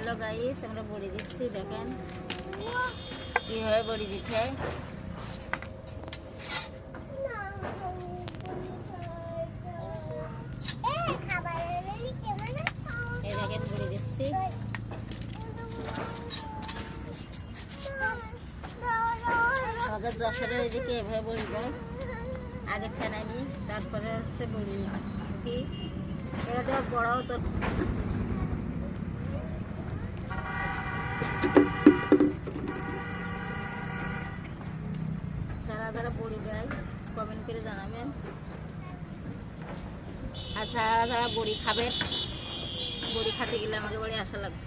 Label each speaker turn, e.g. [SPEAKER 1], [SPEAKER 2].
[SPEAKER 1] Hello guys, আমরা বড়ি দিচ্ছি। দেখেন কিভাবে বড়ি দিতে হয়। এই দেখেন বড়ি দিচ্ছি। আমাদের যশোরে এদিকে এভাবে বড়ি দেয়। আগে ফেনাই নি, তারপরে হচ্ছে বড়ি কি এটা দেওয়া বড়াও তো। যারা যারা বড়ি দেয় কমেন্ট করে জানাবেন। আর যারা যারা বড়ি খাবেন, বড়ি খেতে গেলে আমাকে বাড়ি আসা লাগবে।